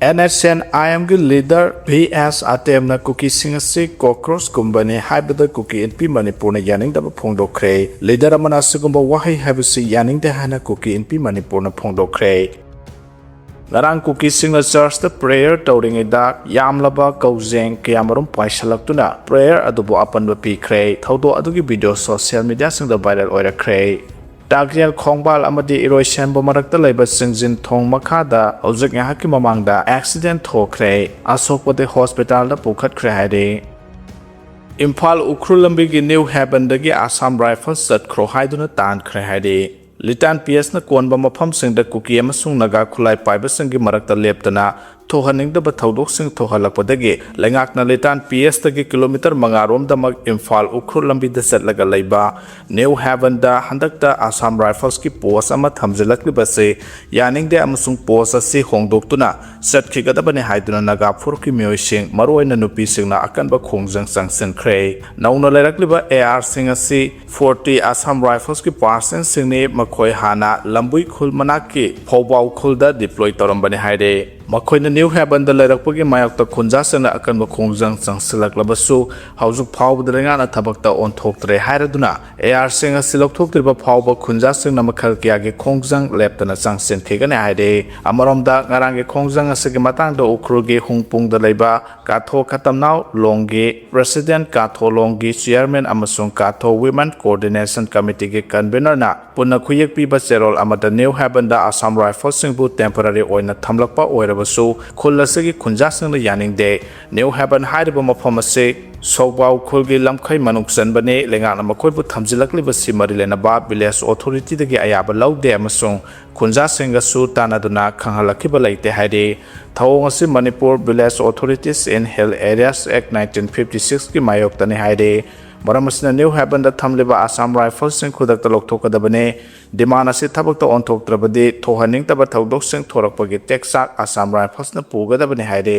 NSN IMG leader VS Atemna Kuki singasi cockroach kumbani haibada Kuki NP Manipur na yaning daba phongdokre leader amana sigumba wahi habisi yaning de hana Kuki NP Manipur na phongdokre Narang Kuki singla church the prayer tawring ida yamlaba kauzeng kayamarum paisalaktuna prayer adubo apanba pikre thaudo adugi video social media singda viral oirakre Dagyal Kongbal amadi erosion bomarakta leba singjin thong makada hojik ngahaki mamangda accident thokre asokpade hospital da pukhatkre haide imphal ukhru lambi gi new haven dagi Assam Rifles chatkro haiduna tankhre haide litan PS na konba mafam singda Kuki amasung Naga khulai paiba singi marakta leptana thohaningda ba thaudok sing thohalakpadagi lengakna litan PS tagi kilometer mangarom damag imphal ukhru lambi da chatlaga leiba new haven da handakta Assam Rifles ki post ama thamjilakliba se yaningde amasung post asi hongdoktuna chatkhigadabani haiduna Naga phurki myoising maroina nupi singna akanba khongjang sangsenkhre nauna leirakliba AR sing asi 40 Assam Rifles ki percent singni makhoi hana lambui khul manaki phobau khulda deploy torambani haide Makoina new haven da leirakpagi mayakta khunja sena akanba khongjang changsilaklabasu hauzuk phawbda lengana thabakta onthoktre hairaduna AR singa silokthoktriba phawba khunja sengna makhal kya ge khongjang leptana changsen thegane haide amaromda ngarange khongjang asige matangda ukhruge hungpung da leiba katho khatamnau longge president katho longge chairman amasung katho women coordination committee ge convener na punna khuyek piba cherol amada new haven da Assam Rifles singbu temporary oina thamlakpa oira basu khulasagi khunjasang yaning de new haven haidaba mafam ase sobau khulgi lamkhai manuksan bane lengana makoi bu thamjilakli basi marilena ba village authority dagi ayaba laude amasung khunjasang su tanaduna khanghalakhiba laite haide thawong ase Manipur village authorities in hill areas act 1956 ki mayok tani haide Maramasina new haven da thamliba Assam Rifles sing khudakta loktokadabane demand ase thabakta onthoktrabadi thohaning taba thaudok sing thorakpagi teksak Assam Rifles na pugadabane haide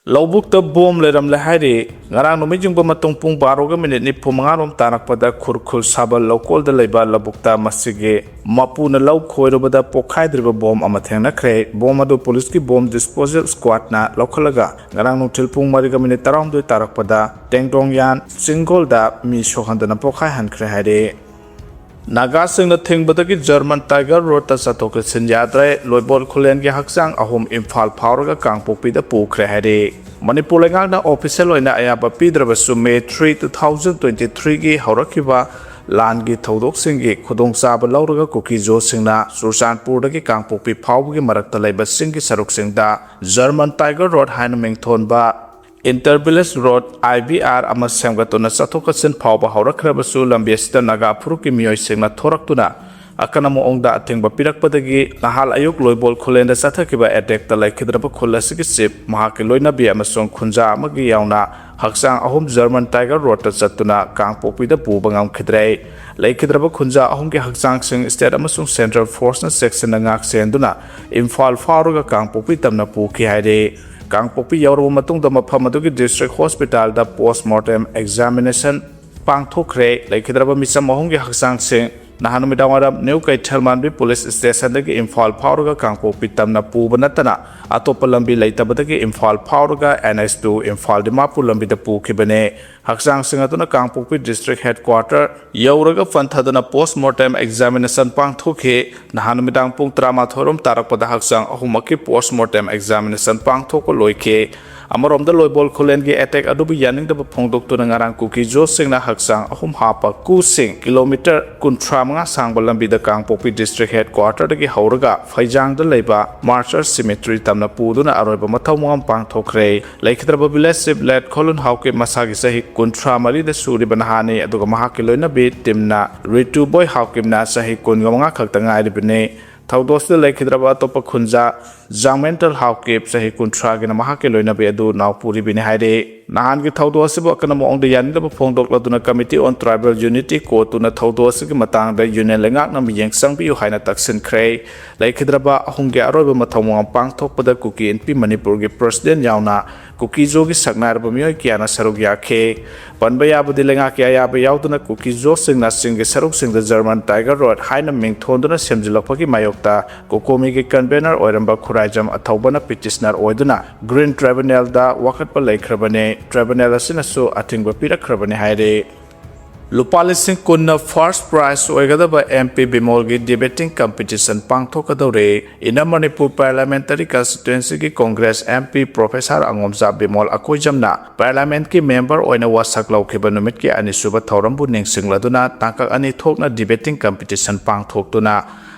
Lobukta bom leram le haide ngarang no mijingba matong pung 12 minute ni pumangarom tarakpada khurkhul sabal lokol da leiba labukta masige mapuna law khoirobada pokhaidriba bom amathengna khre bom adu police ki bom disposal squad na lokhalaga ngarang no tilpung mariga minute taram doi tarakpada tengdong yan single da mi shohandana pokhai han khre haide Naga singna thingbadagi German Tiger Road ta satok sinjadre loibol khulen ge haksang ahum imphal phawraga kangpokpi da pukre haide Manipur lengangna official oina ayaba pidrabasu May 3 2023 gi haurakhiba lan gi thodok singi khudong saba lauraga Kuki jo singna Sursanpur dagi kangpokpi phawgi marakta leiba singi saruk singda German Tiger Road haina mengthon ba Intervillage Road IBR ama semgatuna sathokasin phawba haurakhrabasu lambiasita Naga phuruki miyoi singna thoraktuna akana moongda athengba pirakpadagi nahal ayuk loibol khulenda sathakiba attack ta laikhidraba khulasigi chip mahaki loina bi amasong khunja amagi yauna haksang ahum German Tiger Road ta chatuna kangpokpi da pubangam khidrai laikhidraba khunja ahum ge haksang sing state amasong central force na section na ngak senduna imphal faruga kangpokpi tamna pukhi haide Kangpokpi yaurwa matungda mafam adugi district hospital da postmortem examination pangthokre laikhidraba misam ahumgi haksang sing nahanu midangwaram new kai thalmanbi police station dagi imphal phawraga kangpokpi tamna puba natana atopa lambi leitabadagi imphal phawraga NS2 imphal dimapur lambi da pukhibane haksang sing atuna kangpokpi district headquarter yauraga fanthadana postmortem examination pangthokhe nahanu midang pung 13 tarakpada haksang ahumaki postmortem examination pangthoko loike Amaromda loibol khulen ge attack adubi yaning da phongdok tu ngarang Kuki jo singna haksang ahum hapa ku sing kilometer kunthra manga sangba lambi da kangpokpi district headquarter da gi hauraga faijang da leiba marcher cemetery tamna puduna aroiba mathau mangam pangthokre laikhidraba village sip let kholun hauke masagi sahi kunthra mari da suri banahani aduga mahaki loina be timna ritu boy haukimna sahi kungamanga khakta ngai ribne Thaudosta laikhidraba topa khunja jangmental hawkep sahi kunthra gina mahake loina be adu naw puri bine haide nahan ki thaudo asibo kana mo ongde yani da phongdok laduna committee on tribal unity ko tuna thaudo asigi matang da union lengak na miyeng sangbi yu haina taksin khre laikhidraba ahungge aroba mathawang pangthok pada Kuki NP Manipur gi president yauna Kuki jo gi saknar ba miyo kiana saruk yakhe panba yabudi lengak ya yaba yauduna Kuki jo singna singge saruk sing da German Tiger Road haina ming thonduna semjilakpagi mayokta kokomi gi convener oiramba khuraijam athawbana petitioner oiduna Green Tribunal da wakatpa laikhrabane Tribunal asina so athingba pirakrabane haire Lupa lising kunna first prize oigadaba MP Bimol gi debating competition pangthokadore ina Manipur Parliamentary Constituency gi Congress MP Professor Angomza Bimol akoijamna Parliament ki member oina wasak laukiba numit ki anisuba thaurambu ningsingladuna tangkak ani thokna debating competition pangthoktuna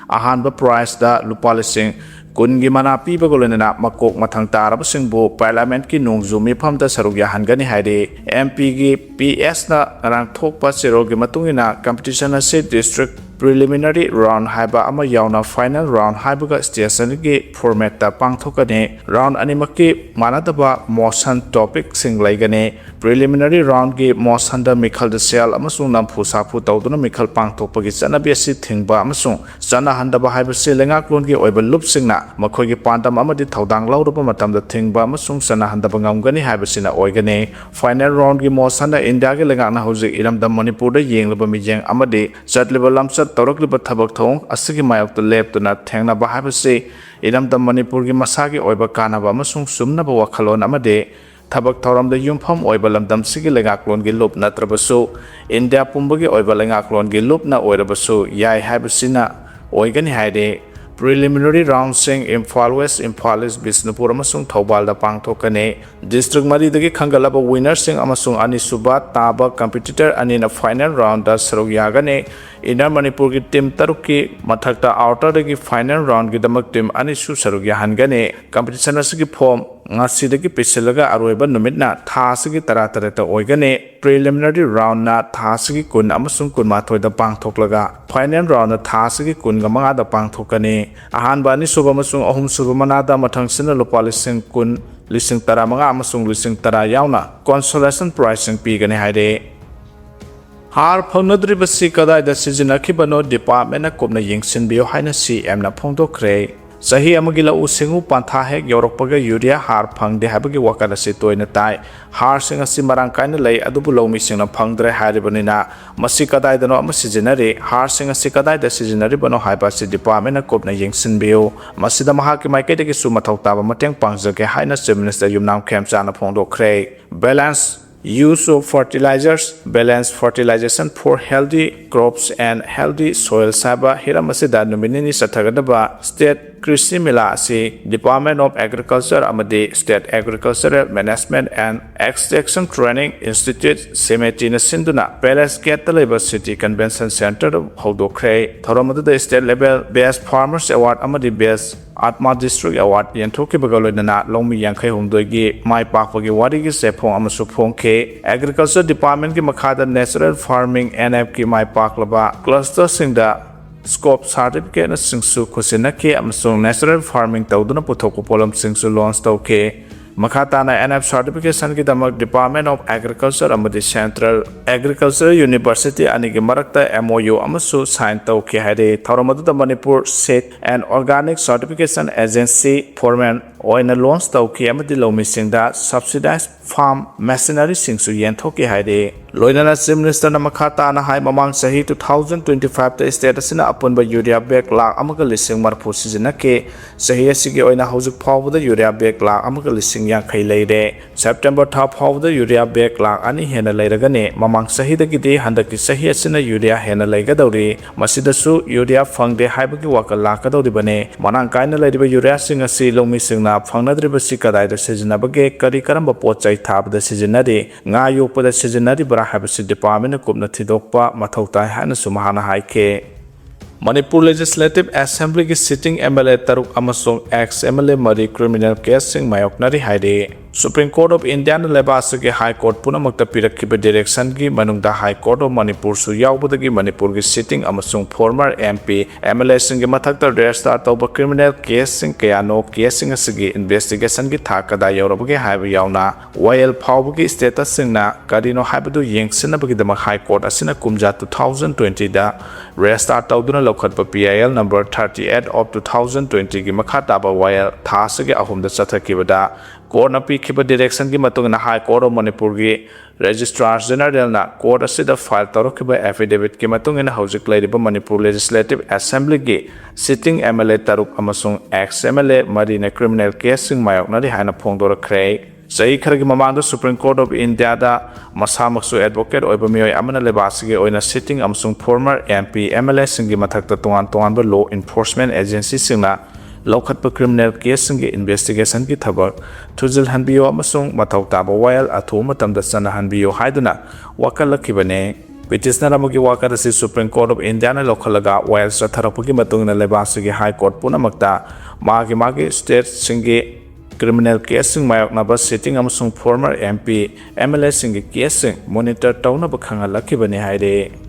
ahanba prize da lupa lising kungi mana piba golena makok mathang tarab singbu parliament ki nungzu mifam da saruk yahan gani haide MP gi PS na rang thokpa serol gi matungina competition ase district preliminary round haiba ama yauna final round haiba ga station gi format ta pangthokane round animaki manadaba motion topic sing laigane preliminary round gi motion da mikhal da sel amasung nampu sapu tawduna mikhal pangthokpa gi chanabi asi thingba amasung chana handaba haiba se lenga klon gi oiba lup singna makhoi gi pandam amadi thaudang lauruba matam da thingba amasung chana handaba ngamgani haiba sina oigane final round gi motion da India gi lenga na hoji iram da Manipur da yenglaba mijeng amadi chatleba lamsa Torokliba Tabak Thong, Asigi Mayok the Lep to not Tangna Bahabase, Idam the Manipur Masagi Oiba Kanaba Masung Sumnaba Wakalon Amade, Tabak Toram the Yumpam Oibalam Dam Sigi Lengaklon Gilup Natrabaso, India Pumbugi Oibalangaklon Gilup Na Oidabaso, Yai Habasina, Oigani Hide. Preliminary round sing imphal west imphal east Bisnupur amasung Thobal da pangthokane district mari dagi khangalaba winner sing amasung anisuba taba competitor anina final round da saruk yagane inner Manipur gi team taruki mathakta outer dagi final round gi damak team anisu saruk yahangane competition asigi form ngasi dagi piselaga aroiba numitna thasigi tara oigane preliminary round na thasigi kun amasung kun mathoi da pangthoklaga final round na thasigi kun ga manga da pangthokane ahan bani suba amasung ahum suba manada mathang sina lupa lising kun lising tara manga amasung lising tara yauna consolation pricing pigane haide har phangnadri basi kadai da sizinakibano department na kopna yingsin bio haina CM na phongdokre sahi amagi la usingu pantha hek yorokpaga urea har phangde habagi wakala se toina tai har singa simarang kaina lei adubu lomi singna phangdre haribanina masi kadai dano amasijinari har singa sikadai da sijinari bano haiba se department na kopna yingsin bio masida mahaki maike de su mathau taba mateng pangjage haina Chief Minister Yumnam Khemcha na phongdokre balance use of fertilizers, balanced fertilization for healthy crops and healthy soil saba hiramasida nominini sathagadaba state Krishi Mila asi Department of Agriculture amadi State Agricultural Management and Extension Training Institute Semeti na sinduna Palace Gate Labor City Convention Center hodokre thoramadu the state level best farmers award amadi best Atma District Award yantoki bagaloina longmi yankhai humdoigi mai pakpagi wari gi sephong amasu phongke Agriculture Department ki makhada Natural Farming NF ki mai paklaba cluster singda Scope certificate na singsu khusina ke amasung Natural Farming tawduna puthok polam singsu launch tawke Makata na NF certification ki damak Department of Agriculture amadi Central Agriculture University ani ki marakta MOU amasu sign tawke hade thoramadu da Manipur Seed and Organic Certification Agency foreman oina launch tawke amadi lomi singda subsidized farm machinery singsu yenthoke hade loinana Chief Minister na makata na hai mamang sahi 2025 ta state asina apunba urea bag lakh amaga lising marphu sijina ke sahi asigi oina hojik phawda urea bag lakh amaga lising yankhai leire September tha phawda urea bag lakh ani hena leiragane mamang sahi da gidi handaki sahi asina urea hena leigadawri masida su urea phangde haibagi wakal lakadawri bane manang kaina leiriba urea sing asi lomi singna phangnadriba sikadai da sijina bage kari karamba pochai thabda sijinari nga yokpada sijinari habasi department kupna thidokpa mathau tai hana sumahana haike Manipur Legislative Assembly ki sitting MLA taruk amasung ex MLA mari criminal case sing mayoknari haide Supreme Court of India na lebasage High Court punamakta pirakkiba direction gi manungda High Court of Manipur su yaubadagi Manipur gi sitting amasung former MP MLA sing gi mathakta register tawba criminal case sing kayano case sing asigi investigation gi thakada yaurabagi haiba yauna YL phawbagi status sing na kadino haibadu yengsinabagi dama High Court asina kumja 2020 da register tawduna lokhatpa PIL number 38 of 2020 gi makhataba YL thasage ahumda chathakibada Court na pikiba direction gi matung na High Court of Manipur gi Registrar General na Court asida file tawrakiba affidavit gi matung ina hojik lairiba Manipur Legislative Assembly gi sitting MLA taruk amasung ex MLA marina criminal case sing mayok na ri haina phongdorakhre Sahi kharagi mamangda Supreme Court of India da masamaksu advocate oiba miyoi amana lebasige oina sitting amasung former MP MLA singi mathakta tongan ba law enforcement agency singna Lokhatpa criminal case singi investigation ki thabak thujil hanbiyo amasung mathau taba while athu matamda sana hanbiyo haiduna wakalakibane petitioner amagi wakarasi Supreme Court of India na lokhalaga while satharapagi matungna lebasige High Court punamakta magi state singi criminal case sing mayokna ba sitting amasung former MP MLA singi case sing monitor tawna ba khangalakibane haire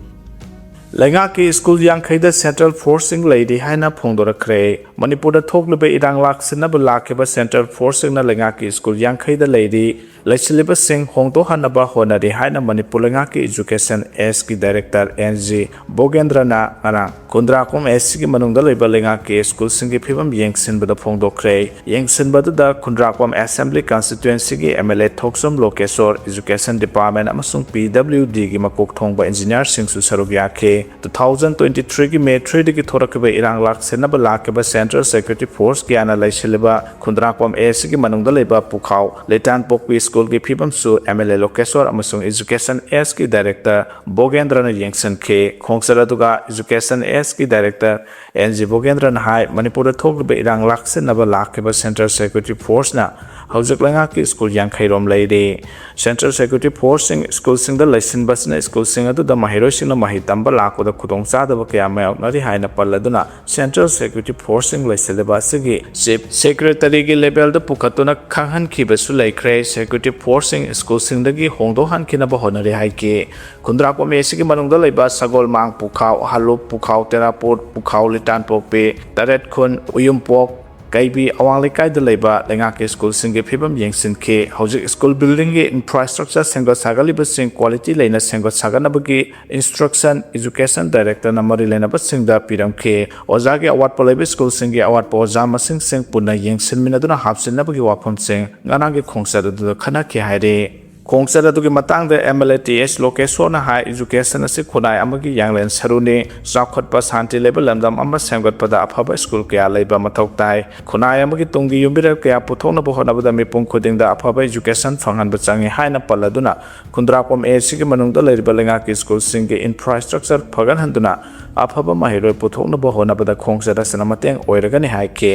Lenga ki school yang khaida Central Forcing Lady haina phongdorakhre Manipur da thoklebe irang laksina ba lakeba Central Forcing na lenga ki school yang khaida lady laisiliba sing hongdo hanaba honari haina Manipur lenga ki education S ki director NG Bogendra na ara kundrakom S ki manungda leba lenga ki school singi phibam yengsin ba da phongdokhre yengsin ba da kundrakom assembly constituency ki MLA thoksom lokesor education department amasung PWD ki makok thongba engineer sing su sarugya ke 2023 ki May 3 ki thorakba irang lak senaba lakba Central Security Force ki ana laisiliba kundrakom S ki manungda leba pukhau letan pokwi school ki phibam su MLA lokesor amasung education S ki director Bogendra na yengsan ke khongsara duga education S ki director NG Bogendra na hai Manipur thokleba irang lak senaba lakba Central Security Force na hawjak langa ki school yang khairom laide Central Security Force sing school sing da license bas na school sing adu da mahiro sing na mahitamba lako da khudong cha da kya ma nari haina palladuna Central Security Force sing laisele basigi chief secretary gi level da pukatuna khanghan ki basu laikre Security Force sing school sing da gi hongdo han kina ba honari haike kundra ko me sigi manung da leiba sagol mang pukhau halu pukhau teraport pukhau litan pokpe taret khun uyumpok Kaibi awang kai da leiba lenga ke school singe phibam yengsin ke hojik school building ge infrastructure sengo sagali ba sing quality leina sengo sagana bagi instruction education director namari leina ba sing da piram ke oja ge award polai school singe award po jama sing punna yengsin minaduna hapsin na bagi wafam sing ngana ge khongsa da khana ke haire Kongsada tuki matang de MLATS location na high education na si khunai amagi yanglen saruni zakhat pa santi level lamdam amma semgat pada aphaba school kya leiba mathok tai khunai amagi tungi yumbira kya puthona bo hona bada mipung khuding da aphaba education phangan ba changi haina palladuna kundrapom AC ki manung da leiba lenga ki school sing ki infrastructure phagan handuna aphaba mahiroi puthona bo hona bada kongsada sanamateng oiragani hai ke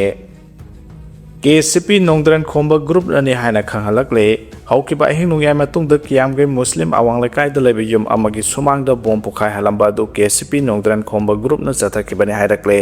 KCP Nongdran Khomba Group ani haina khanghalak le haukiba hing nungyai matung da kiam ge Muslim awang lekai da lebe yum amagi sumang da bom pukhai halamba do KCP Nongdran Khomba Group na jatha ki bani hairak le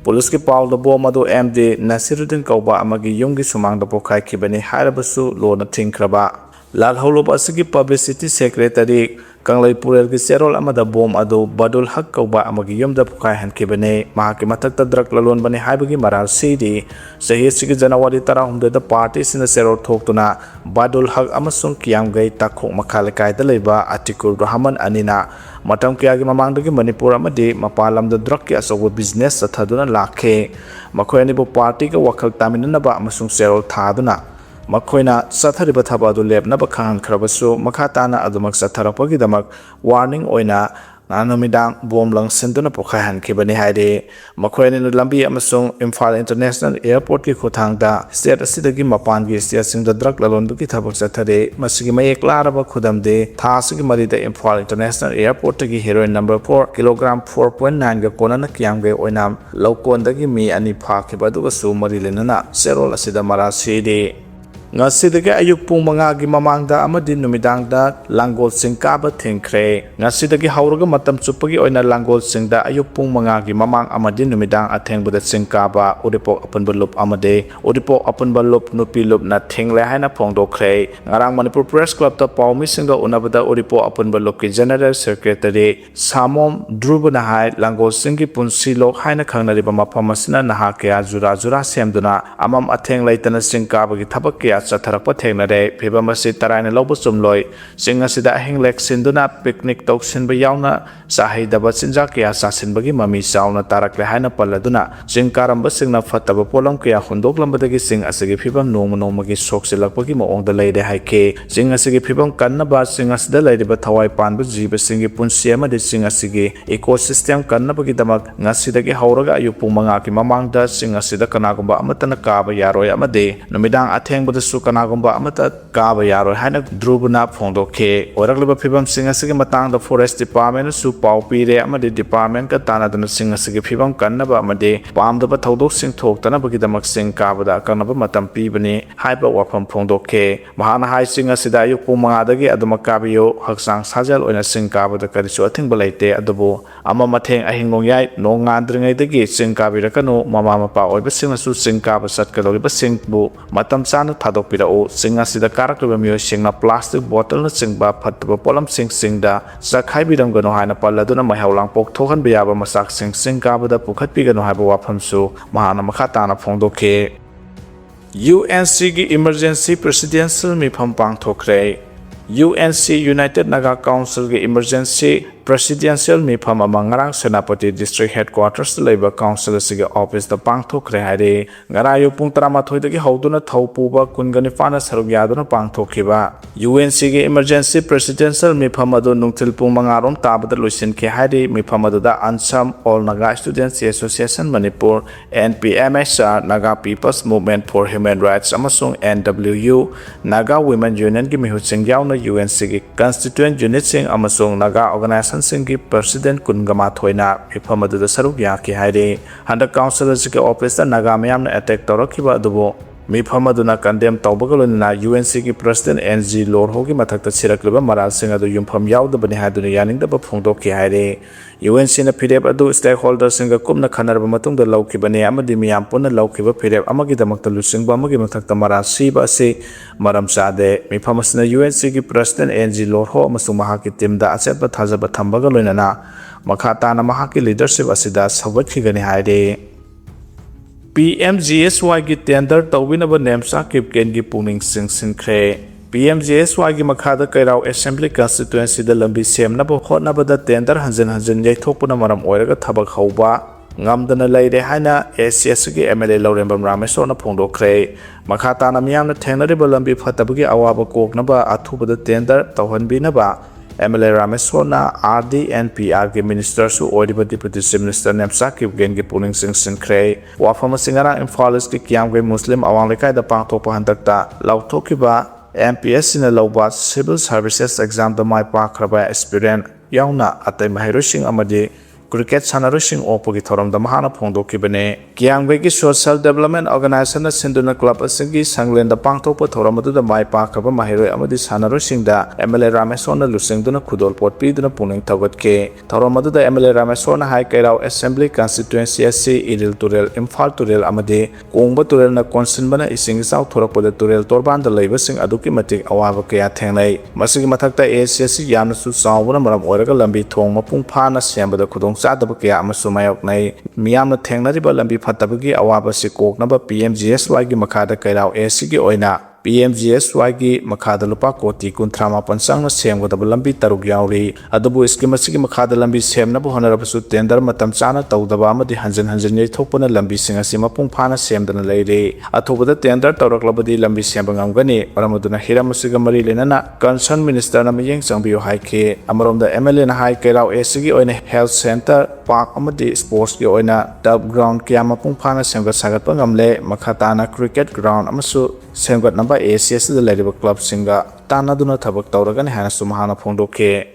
police ki paul da bom ado MD Nasiruddin Kauba amagi yum gi sumang da pukhai ki bani hairabasu lo na thingkraba Lal Holob asigi publicity secretary Kanglai Purel ki serol amada bom ado badul hak kauba amagi yum da pukai han ki bane mahaki matak ta drak lalon bane haibagi maral sidi sahi sigi January tara humde da party sina serol thok tuna badul hak amasung kiam gai takhok makhale kai da leiba Atikur Rahman anina matam kya gi mamang da gi Manipur amadi mapalam da drak ki asogo business sathaduna lakhe makhoi ani bo party ka wakhal taminna ba amasung serol thaduna Makoina sathariba thabadu lebna ba khang khrabasu makhatana adumak satharapagi damak warning oina nanamidang bom lang senduna pokhahan kibani haide makoina lambi amasung imphal international airport ki khothang da state asidagi mapan gi state sing da drug lalon ki thabak sathare masigi mayek laraba khudam de thasigi mari da imphal international airport gi heroin number 4 kilogram 4.9 ga konana kyam ge oinam lokon dagi mi ani phakhiba du su mari lenana serol asida mara sidi Ngasidagi ayuk pung mangagi mamangda amadi numidangda langol sing kaba thingre. Ngasidagi hauraga matam chupagi oina langol singda ayuk pung mangagi mamang amadi numidang athengbuda sing kaba udipok apan balup amade udipok apan balup nupi lup na thingre haina phongdokre. Ngarang Manipur Press Club ta pawmi singda unabada udipok apan balup ki General Secretary Samom Drubana hai langol singi punsi lok haina khangnariba mafam asina naha kya jura jura semduna amam atheng laitana sing kaba gi thabak kya Satharakpa thengnare phibamasi taraina lobu chumloi singasida hinglek sinduna picnic toksinba yauna sahidaba sinja kya sasinbagi mami sauna tarakle haina palladuna singkaramba singna fataba polam kya hundoklambadagi sing asigi phibam nongmagi soksilakpagi moongda leide haike singasigi phibam kannaba singasida leiriba thawai panba jiba singi punsi amadi singasigi ecosystem kannabagi damak ngasidagi hauraga ayupung mangaki mamangda singasida kanagumba amatana kaba yaroi amade numidang athengbada kanagumba amata kaba yaroi haina drubana phongdokhe oragliba phibam singasigi matangda forest department su pau pire amadi department ka tanadana singasigi phibam kannaba amade pamdaba thodok sing thoktana bagi damak sing kabada kanaba matam pibani haiba wafam phongdokhe mahana hai singasida ayuk pung mangadagi aduma kabiyo haksang sajal oina sing kabada karisu athingba leite adubu ama matheng ahinglong yai no ngandringai dagi sing kabira kanu mama mapa oiba singasu sing kaba satkadoriba singbu matam chana thadok pirao singa sida karakliba mio singna plastic bottle na singba phatba polam singda sakhai biram gano haina palladuna mahaulang pok thokan biyaba masak sing kabada pukhat pigano haiba wafamsu mahana makhatana phongdokhe UNC gi emergency presidential mifam pangthokre UNC United Naga Council gi emergency presidential mifam amangarang senapati district headquarters labor council siga office da pangthokre haire ngarayo pung 13 dagi hauduna thaupuba kungani fana saruk yaduna pangthokhiba UNC gi emergency presidential mifam adu nungtil pung mangarom tabada loisin ke haire mifam adu da ansam all Naga Students Association Manipur NPMSR Naga People's Movement for Human Rights amasung NWU Naga Women Union gi mihutsing yauna UNC gi constituent unit sing amasung Naga organization Singi President Kungama Thoina Ifamadu the Saruk Yaki Haide Handa Council Siki Office Naga Mayam attack Torokiba Dubo Mifamaduna condemn Taubagaluna UNC ki President NG Lord Hogi Matakta Sirakliba Maral Singa the Yumpam Yaw the Banihaduna Yaning the Bapungdoki Haide UNC na PDF adu stakeholders singa kumna khanarba matung da lauki bane amadi miyam puna lauki ba PDF amagi damakta lusing ba amagi matakta mara siba se maram sade mifamasna UNC ki President NG Lord Ho amasung mahaki team da aset ba thajaba thambaga loinana makhata na mahaki leadership asida sabat khigani haide PMGSY ki tender tawinaba nemsa kipken ki puning sinkhre PMGSY ki makhada kairao assembly constituency da lambi semnaba hotnabada tender hanjan yaithokpuna maram oiraga thabak hauba ngamdana leire haina ACS ki MLA Laurembam Rameso na phongdokre makhata na miyamna thengnariba lambi phatabagi awaba koknaba athubada tender tawhanbinaba MLA Ramesona RDNPR के minister सु ओडिबा deputy chief minister नेमसा Kipgen के pulling सिंखरे वाफम Singra Imphal के कियाम के मुस्लिम अवांग लेकाय the पांगथोप हंदकता लाउथोकिबा MPS in lauba civil services exam the mai pakraba aspirant yauna atai mahirosing amadi cricket sanarosing opogi thoram da mahana phongdoki bane kyangbe ki social development organization sinduna club asingi sanglen da pangthokpa thoram adu da mai pakraba mahiroi amadi sanarosing da MLA Ramesona lusing duna khudol pot pi duna puning thagot ke thoram adu da MLA Ramesona hai kairao assembly constituency SC Iril Turel Imphal Turel amadi kongba Turel na konsin bana ising sau thorakpa da Turel torban da leiba sing aduki matik awaba kya thengnai masigi mathakta ACC yamna su sawbana maram oiraga lambi thong mapung phana semba da khudong Sadaba kaya amasumayok nay miyamna thengnariba lambi phatabagi awaba si koknaba PMGSY gi makhada kairao AC gi oina PMGSY gi makhada lupa koti kuntrama pansangna semgodaba lambi taruk yauri adabu scheme asigi makhada lambi semnaba honarabasu tender matam chana tawdaba amadi hanjan yaithokpana lambi sing asi mapung phana semdana leire athobada tender tawraklabadi lambi semba ngamgani maramaduna hiramasiga mari lenana concern minister na miyeng changbiyo haike amaromda MLA na hai kairao AC gi oina health center park amadi sports gi oina turf ground kya mapung phana semga sagatpa ngamle makhatana cricket ground amasu semgat namba ACS the Ladiba Club Singa Tanaduna Tabak Tauragan Hana Sumahana Phongdoke